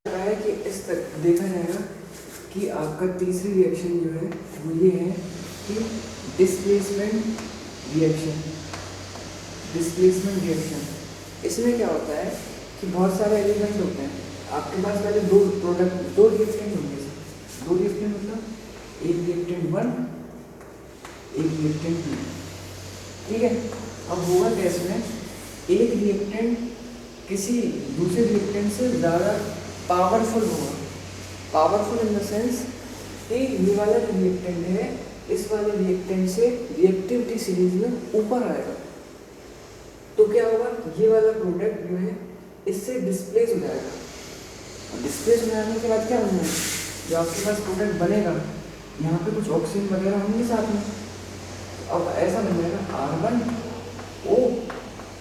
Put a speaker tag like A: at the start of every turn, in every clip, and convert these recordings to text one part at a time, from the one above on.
A: है कि इस तक देखा जाएगा कि आपका तीसरी रिएक्शन जो है वो ये है कि डिस्प्लेसमेंट रिएक्शन। डिस्प्लेसमेंट रिएक्शन इसमें क्या होता है कि बहुत सारे एलिमेंट होते हैं आपके पास। पहले दो रिएक्टेंट होंगे। दो रिएक्टेंट मतलब एक रिएक्टेंट 1 एक रिएक्टेंट 2, ठीक है। अब होगा क्या इसमें, एक रिएक्टेंट किसी दूसरे रिएक्टेंट से ज़्यादा पावरफुल होगा। पावरफुल इन द सेंस कि ये वाला रिएक्टेंट है इस वाले रिएक्टेंट से रिएक्टिविटी सीरीज में ऊपर आएगा। तो क्या होगा, ये वाला प्रोडक्ट जो है इससे डिस्प्लेस हो जाएगा। और डिस्प्लेस हो जाने के बाद क्या होना है, जो आपके पास प्रोडक्ट बनेगा यहाँ पे कुछ ऑक्सीजन वगैरह होंगे साथ में। अब ऐसा बन जाएगा R1O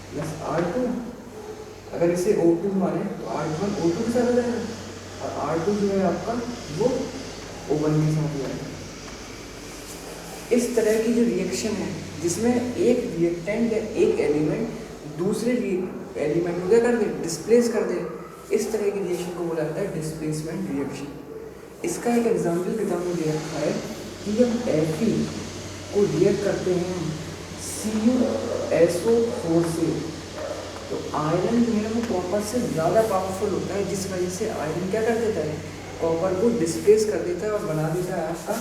A: प्लस R2। अगर इसे O2 माने तो R1 O2 के साथ हो जाएगा और R2 जो है आपका वो O1 के साथ हो जाएगा। इस तरह की जो रिएक्शन है जिसमें एक रिएक्टेंट या एक एलिमेंट दूसरे एलिमेंट को क्या कर दे, डिस्प्लेस कर दे, इस तरह की रिएक्शन को बोला जाता है डिस्प्लेसमेंट रिएक्शन। इसका एक एग्जाम्पल किताब में दे रखा है कि जब Fe को रिएक्ट करते हैं CuSO4 से, तो आयरन जो है वो कॉपर से ज़्यादा पावरफुल होता है, जिस वजह से आयरन क्या कर देता है, कॉपर को डिस्प्लेस कर देता है और बना देता है आपका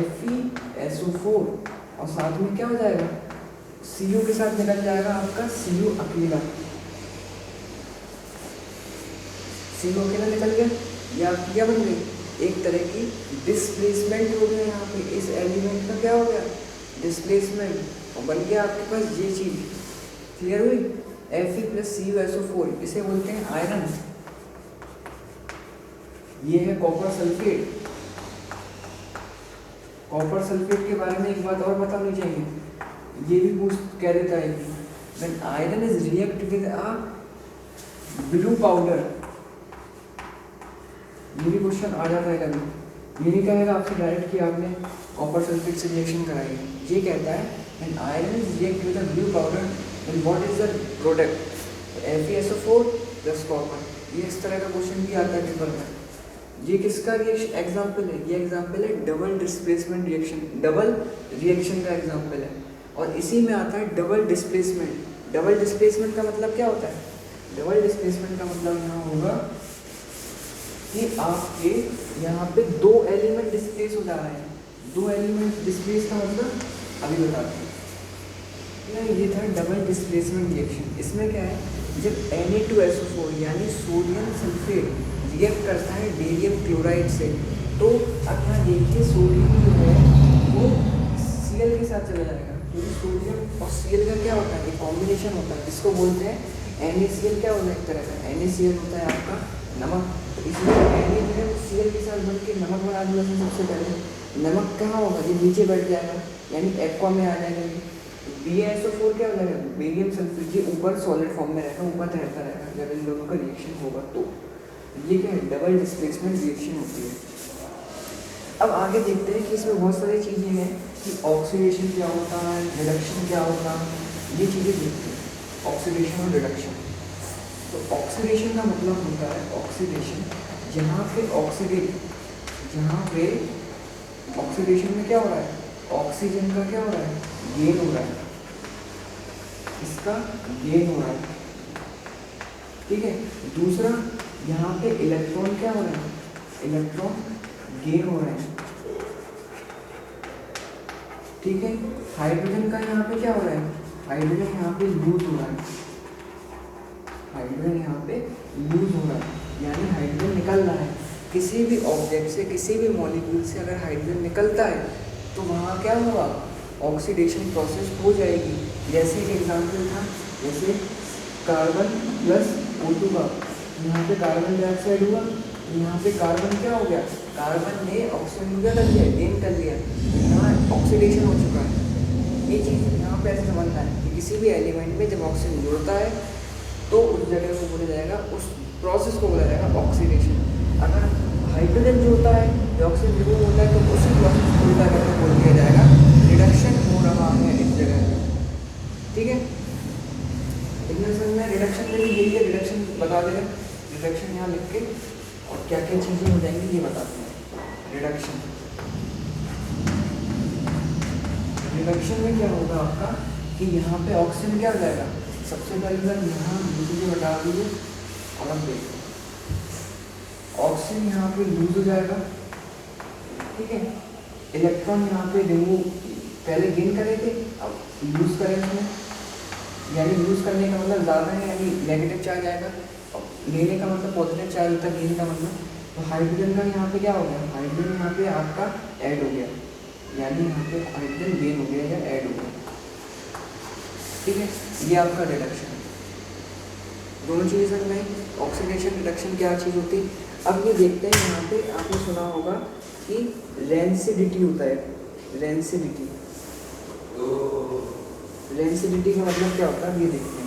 A: FeSO4। और साथ में क्या हो जाएगा, Cu के साथ निकल जाएगा आपका Cu अकेला। Cu अकेला निकल गया, या क्या बन गई, एक तरह की डिस्प्लेसमेंट हो गया। यहाँ पे इस एलिमेंट का क्या हो गया, डिस्प्लेसमेंट, और बन गया आपके पास ये चीज। क्लियर हुई, Fe प्लस CuSO4 इसे बोलते हैं आयरन। ये है कॉपर सल्फेट। कॉपर सल्फेट के बारे में एक बात और बतानी चाहिए, ये भी पूछ कह देता है कि when iron is react with a blue powder, ये भी क्वेश्चन आ जाता है कभी। ये नहीं कहेगा आपसे डायरेक्ट कि आपने कॉपर सल्फेट से रिएक्शन कराई है, ये कहता है when iron is react with a blue powder then what is the product, FeSO4 plus copper. ये इस तरह का क्वेश्चन भी आता है पेपर में। ये किसका रिएक्शन एग्जाम्पल है, ये एग्जाम्पल है double displacement reaction, double reaction का एग्जाम्पल है। और इसी में आता है डबल डिस्प्लेसमेंट। डबल डिस्प्लेसमेंट का मतलब क्या होता है, डबल डिस्प्लेसमेंट का मतलब यहाँ होगा कि आपके यहाँ पे दो एलिमेंट डिस्प्लेस हो जा रहे हैं। दो एलिमेंट डिस्प्लेस का मतलब अभी बताते हैं। ये था डबल डिस्प्लेसमेंट रिएक्शन। इसमें क्या है, जब Na2SO4 यानी सोडियम सल्फेट रिएक्ट करता है बेरियम क्लोराइड से, तो अब यहाँ देखिए सोडियम जो है वो Cl के साथ चला जाएगा, क्योंकि सोडियम और Cl का क्या होता है, एक कॉम्बिनेशन होता है जिसको बोलते हैं NaCl। क्या होता है, एक तरह का NaCl होता है आपका नमक। तो इसलिए Na जो है वो Cl के साथ बढ़ के नमक बना दिया। सबसे पहले नमक कहाँ होगा, ये नीचे बैठ जाएगा यानी एक्वा में आ जाएगा। BaSO4 क्या हो जाएगा, बेरियम सल्फेट, ये ऊपर सॉलिड फॉर्म में रहेगा, ऊपर रहता रहेगा जब इन दोनों का रिएक्शन होगा। तो ये क्या है, डबल डिस्प्लेसमेंट रिएक्शन होती है। अब आगे देखते हैं कि इसमें बहुत सारी चीज़ें हैं कि ऑक्सीडेशन क्या होता है, रिडक्शन क्या होता है, ये चीज़ें देखते हैं, ऑक्सीडेशन और रिडक्शन। तो ऑक्सीडेशन का मतलब होता है ऑक्सीडेशन जहाँ पे ऑक्सीडेशन में क्या हो रहा है, ऑक्सीजन का क्या हो रहा है, गेन हो रहा है, इसका गेन हो रहा है, ठीक है। दूसरा यहाँ पे इलेक्ट्रॉन क्या हो रहा है, इलेक्ट्रॉन गेन हो रहे हैं, ठीक है। हाइड्रोजन का यहाँ पे क्या हो रहा है, हाइड्रोजन यहाँ पे लूज हो रहा है, हाइड्रोजन यहाँ पे लूज हो रहा है यानी हाइड्रोजन निकल रहा है। किसी भी ऑब्जेक्ट से, किसी भी मॉलिक्यूल से अगर हाइड्रोजन निकलता है तो वहाँ क्या होगा, ऑक्सीडेशन प्रोसेस हो जाएगी। जैसे एक एग्जाम्पल था, जैसे कार्बन प्लस O2 का, यहाँ पे कार्बन डाइऑक्साइड हुआ, यहाँ पे कार्बन क्या हो गया, कार्बन ने ऑक्सीजन को क्या कर लिया, गेन कर लिया, यहाँ ऑक्सीडेशन हो चुका है। ये चीज़ यहाँ पे ऐसे समझना है कि किसी भी एलिमेंट में जब ऑक्सीजन जुड़ता है तो उस जगह को बोला जाएगा, उस प्रोसेस को बोला जाएगा ऑक्सीडेशन। अगर हाइड्रोजन जुड़ता है, ऑक्सीजन रिमूव होता है, तो उसी प्रोसेस को उल्टा करके बोल दिया जाएगा रिडक्शन हो रहा है इस जगह पे, ठीक है। इतना समझना, रिडक्शन में भी यही है, रिडक्शन बता दे रहे हैं, रिडक्शन यहाँ लिख के, और क्या क्या चीज़ें हो जाएंगी ये बताते हैं। रिडक्शन में क्या होगा आपका कि यहाँ पे ऑक्सीजन क्या हो जाएगा, सबसे पहले बार यहाँ दूसरी हटा दीजिए और अब देखो ऑक्सीजन यहाँ पे लूज हो जाएगा, ठीक है। इलेक्ट्रॉन यहाँ पे रिमूव, पहले गेन करे थे अब लूज करें इसमें, यानी लूज करने का मतलब ज़्यादा है, यानी नेगेटिव चार्ज आएगा, और लेने का मतलब पॉजिटिव चार्ज होता है, गेन का मतलब। तो हाइड्रोजन का यहाँ पे क्या हो गया, हाइड्रोजन यहाँ पे आपका ऐड हो गया, यानी यहाँ पे हाइड्रोजन गेन हो गया या ऐड हो गया, ठीक है। ये आपका रिडक्शन है। दोनों चीज़ें समझ में, ऑक्सीडेशन रिडक्शन क्या चीज़ होती है। अब ये देखते हैं, यहाँ पे आपने सुना होगा कि रेंसिडिटी होता है, रेंसिडिटी। रेंसिडिटी का मतलब क्या होता है ये देखते हैं।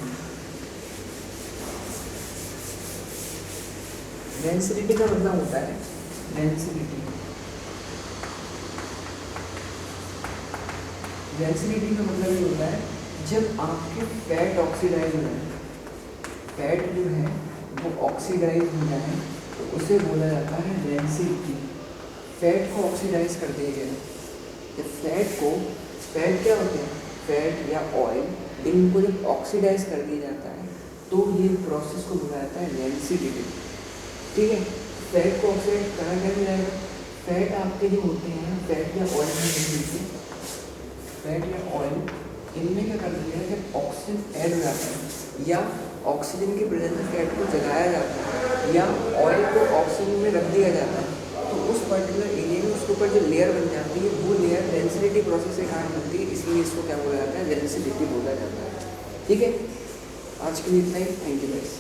A: रेंसिडिटी का मतलब होता है, रेंसिडिटी, रेंसिडिटी का मतलब ये होता है जब आपके फैट ऑक्सीडाइज हो जाए, फैट जो है वो ऑक्सीडाइज हो जाए तो उसे बोला जाता है रेंसिडिटी। फैट को ऑक्सीडाइज कर दिया गया, फैट क्या होते हैं, फैट या ऑयल, इनको जब ऑक्सीडाइज कर दिया जाता है तो ये प्रोसेस को बोला जाता है रेंसिडिटी, ठीक है। फैट को ऑक्सीडाइज करा कैसे जाएगा, फैट आपके जो होते हैं, फैट या ऑयल में, फैट या ऑयल इनमें क्या कर दिया है, जब ऑक्सीजन ऐड हो जाता है या ऑक्सीजन की प्रेजेंस में फैट को जगाया जाता है या ऑयल को ऑक्सीजन में रख दिया जाता है, तो उस पर्टिकुलर एरिया में उसके ऊपर जो लेयर बन जाती है वो लेयर डेंसिटी प्रोसेस के कारण बनती है, इसलिए इसको क्या बोला जाता है, डेंसिटी बोला जाता है, ठीक है। आज के लिए इतना ही, थैंक यू गाइस।